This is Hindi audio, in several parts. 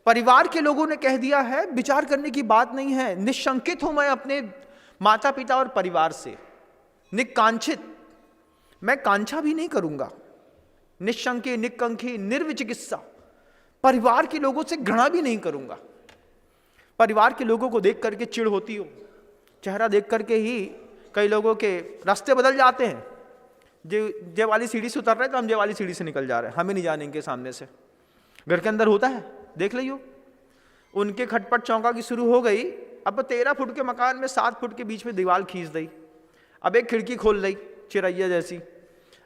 परिवार के लोगों ने कह दिया है, विचार करने की बात नहीं है, निशंकित हूं मैं अपने माता पिता और परिवार से, निकांक्षित, मैं कांक्षा भी नहीं करूंगा, निशंके निकंखी निर्विचिकित्सा, परिवार के लोगों से घृणा भी नहीं करूंगा। परिवार के लोगों को देख करके चिढ़ होती हो, चेहरा देख करके ही कई लोगों के रास्ते बदल जाते हैं। जे वाली सीढ़ी से उतर रहे तो हम जे वाली सीढ़ी से निकल जा रहे हैं, हमें नहीं जाने इनके सामने से। घर के अंदर होता है, देख लियो, उनके खटपट चौंका की शुरू हो गई। अब 13 फुट के मकान में 7 फुट के बीच में दीवार खींच दी, अब एक खिड़की खोल ली चिरैया जैसी,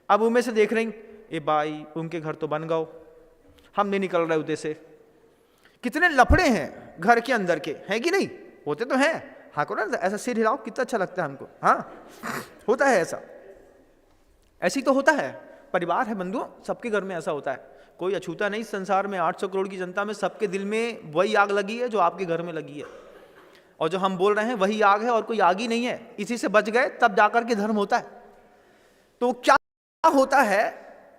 अब उनमें से देख रही, ए भाई उनके घर तो बन गओ, हम नहीं निकल रहे उधर से। कितने लफड़े हैं घर के अंदर के, हैं कि नहीं? होते तो हैं। हाँ को ना, ऐसा सिर हिलाओ, कितना अच्छा लगता है हमको। हाँ होता है ऐसा, ऐसी तो होता है। परिवार है बंधुओं, सबके घर में ऐसा होता है। कोई अछूता नहीं संसार में, 800 करोड़ की जनता में सबके दिल में वही आग लगी है जो आपके घर में लगी है, और जो हम बोल रहे हैं वही आग है और कोई आग ही नहीं है। इसी से बच गए तब जाकर के धर्म होता है। तो क्या होता है,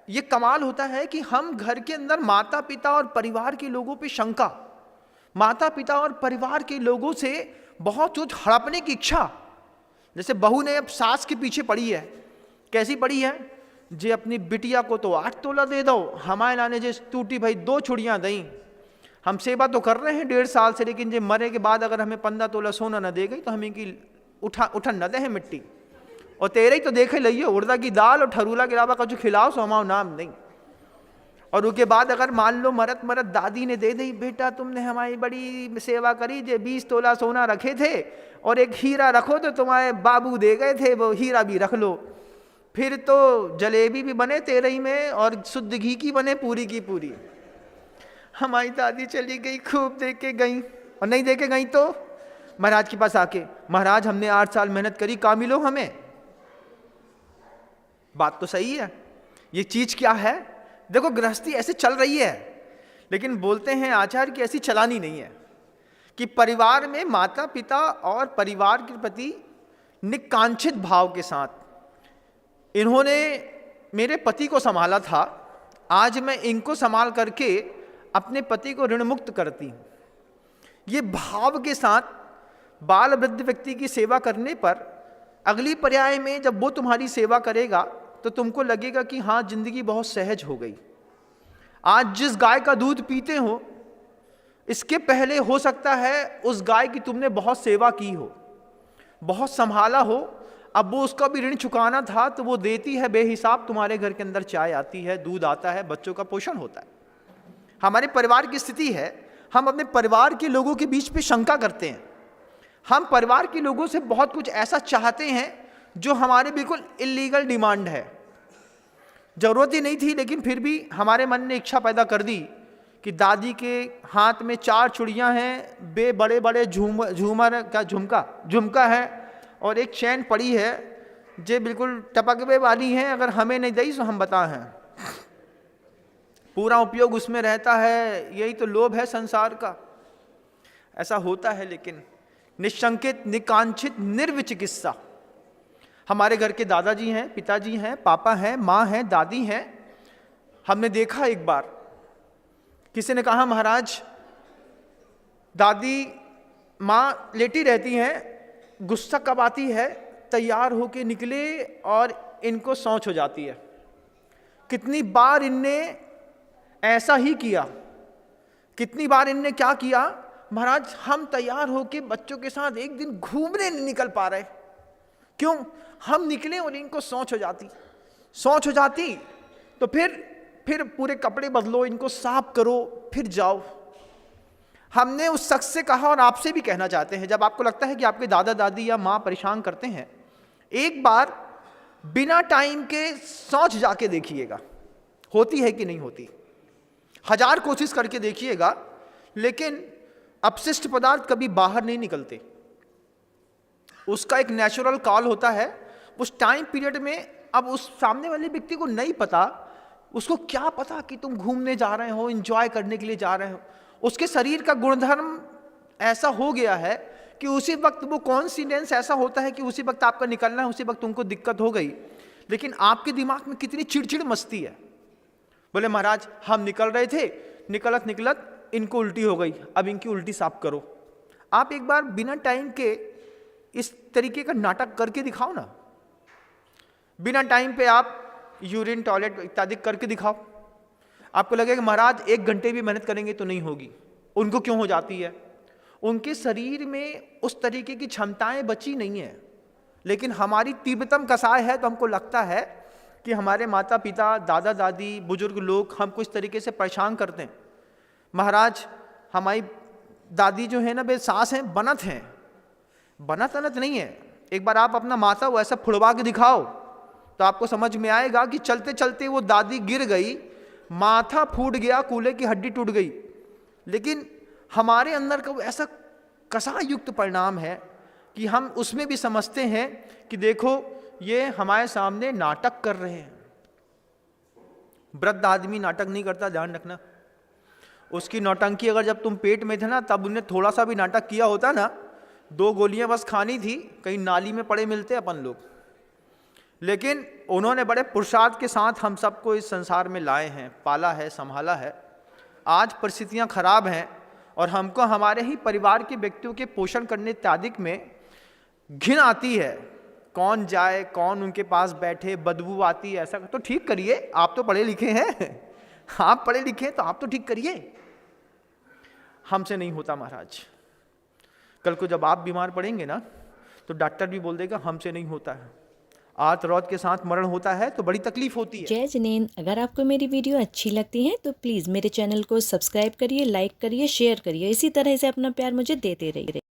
ये कमाल होता है कि हम घर के अंदर माता पिता और परिवार के लोगों पे शंका, माता पिता और परिवार के लोगों से बहुत कुछ हड़पने की इच्छा। जैसे बहू ने अब सास के पीछे पड़ी है, कैसी पड़ी है, जे अपनी बिटिया को तो 8 तोला दे दो, हमारे लाने जे टूटी भाई 2 छुड़ियाँ दई, हम सेवा तो कर रहे हैं 1.5 साल से, लेकिन जे मरे के बाद अगर हमें 15 तोला सोना न दे गई तो हमें की उठन न दे है मिट्टी, और तेरे ही तो देखे लियो उड़दा की दाल और ठरूला के अलावा कुछ खिलाओ सो हमारा नाम नहीं। और उसके बाद अगर मान लो मरत मरत दादी ने दे दी, बेटा तुमने हमारी बड़ी सेवा करी, जे 20 तोला सोना रखे थे और एक हीरा रखो तो तुम्हारे बाबू दे गए थे, वो हीरा भी रख लो, फिर तो जलेबी भी बने तेरे ही में और शुद्ध घी की बने पूरी की पूरी। हमारी दादी चली गई, खूब दे के गई, और नहीं दे के गई तो महाराज के पास आके, महाराज हमने 8 साल मेहनत करी, काम मिलो हमें। बात तो सही है, ये चीज क्या है? देखो गृहस्थी ऐसे चल रही है, लेकिन बोलते हैं आचार्य की ऐसी चलानी नहीं है कि परिवार में माता पिता और परिवार के प्रति निकांक्षित भाव के साथ, इन्होंने मेरे पति को संभाला था, आज मैं इनको संभाल करके अपने पति को ऋण मुक्त करती हूं। ये भाव के साथ बाल वृद्ध व्यक्ति की सेवा करने पर अगली पर्याय में जब वो तुम्हारी सेवा करेगा तो तुमको लगेगा कि हाँ जिंदगी बहुत सहज हो गई। आज जिस गाय का दूध पीते हो, इसके पहले हो सकता है उस गाय की तुमने बहुत सेवा की हो, बहुत संभाला हो, अब वो उसका भी ऋण चुकाना था तो वो देती है बेहिसाब, तुम्हारे घर के अंदर चाय आती है, दूध आता है, बच्चों का पोषण होता है। हमारे परिवार की स्थिति है, हम अपने परिवार के लोगों के बीच पे शंका करते हैं। हम परिवार के लोगों से बहुत कुछ ऐसा चाहते हैं जो हमारे बिल्कुल इलीगल डिमांड है, जरूरत ही नहीं थी, लेकिन फिर भी हमारे मन ने इच्छा पैदा कर दी कि दादी के हाथ में 4 चूड़ियां हैं, बे बड़े बड़े झूमर का झुमका है, और एक चैन पड़ी है जे बिल्कुल टपकवे वाली है, अगर हमें नहीं दी तो हम बता हैं, पूरा उपयोग उसमें रहता है। यही तो लोभ है संसार का। ऐसा होता है, लेकिन निशंकित निकांक्षित निर्विचिकित्सा। हमारे घर के दादाजी हैं, पिताजी हैं, पापा हैं, माँ हैं, दादी हैं। हमने देखा एक बार किसी ने कहा महाराज दादी माँ लेटी रहती हैं, गुस्सा कब आती है, तैयार होके निकले और इनको सोच हो जाती है। कितनी बार इनने ऐसा ही किया, कितनी बार इनने क्या किया, महाराज हम तैयार होके बच्चों के साथ एक दिन घूमने नहीं निकल पा रहे, क्यों? हम निकले और इनको सोच हो जाती तो फिर पूरे कपड़े बदलो, इनको साफ करो, फिर जाओ। हमने उस शख्स से कहा और आपसे भी कहना चाहते हैं, जब आपको लगता है कि आपके दादा दादी या माँ परेशान करते हैं, एक बार बिना टाइम के सोच जाके देखिएगा, होती है कि नहीं होती। 1000 कोशिश करके देखिएगा, लेकिन अपशिष्ट पदार्थ कभी बाहर नहीं निकलते। उसका एक नेचुरल कॉल होता है। उस टाइम पीरियड में अब उस सामने वाले व्यक्ति को नहीं पता, उसको क्या पता कि तुम घूमने जा रहे हो, एंजॉय करने के लिए जा रहे हो। उसके शरीर का गुणधर्म ऐसा हो गया है कि उसी वक्त वो कॉन्सिडेंस ऐसा होता है कि उसी वक्त आपका निकलना है, उसी वक्त तुमको दिक्कत हो गई, लेकिन आपके दिमाग में कितनी चिड़चिड़ मस्ती है। बोले महाराज हम निकल रहे थे, निकलत इनको उल्टी हो गई, अब इनकी उल्टी साफ करो। आप एक बार बिना टाइम के इस तरीके का नाटक करके दिखाओ ना। बिना टाइम पे आप यूरिन, टॉयलेट इत्यादि करके दिखाओ। आपको लगेगा महाराज 1 घंटे भी मेहनत करेंगे तो नहीं होगी। उनको क्यों हो जाती है? उनके शरीर में उस तरीके की क्षमताएं बची नहीं है। लेकिन हमारी तीव्रतम कसाय है, तो हमको लगता है कि हमारे माता पिता, दादा दादी, बुजुर्ग लोग हमको इस तरीके से परेशान करते हैं। महाराज हमारी दादी जो है ना, वे सास हैं, बनत हैं, बनत अनत नहीं है। एक बार आप अपना माथा वैसा फुड़वा के दिखाओ तो आपको समझ में आएगा कि चलते चलते वो दादी गिर गई, माथा फूट गया, कूल्हे की हड्डी टूट गई। लेकिन हमारे अंदर का वो ऐसा कसा युक्त परिणाम है कि हम उसमें भी समझते हैं कि देखो ये हमारे सामने नाटक कर रहे हैं। वृद्ध आदमी नाटक नहीं करता, ध्यान रखना। उसकी नौटंकी अगर जब तुम पेट में थे ना, तब उन्हें थोड़ा सा भी नाटक किया होता ना, 2 गोलियां बस खानी थी, कहीं नाली में पड़े मिलते अपन लोग। लेकिन उन्होंने बड़े पुरुषार्थ के साथ हम सबको इस संसार में लाए हैं, पाला है, संभाला है। आज परिस्थितियां खराब हैं और हमको हमारे ही परिवार के व्यक्तियों के पोषण करने इत्यादि में घिन आती है। कौन जाए, कौन उनके पास बैठे, बदबू आती है। ऐसा तो ठीक करिए, आप तो पढ़े लिखे हैं, आप पढ़े लिखे हैं तो आप तो ठीक करिए। हमसे नहीं होता महाराज। कल को जब आप बीमार पड़ेंगे ना, तो डॉक्टर भी बोल देगा हमसे नहीं होता है। आत रौत के साथ मरण होता है तो बड़ी तकलीफ होती है। जय जिनेंद्र, अगर आपको मेरी वीडियो अच्छी लगती है तो प्लीज़ मेरे चैनल को सब्सक्राइब करिए, लाइक करिए, शेयर करिए। इसी तरह से अपना प्यार मुझे देते रहिए।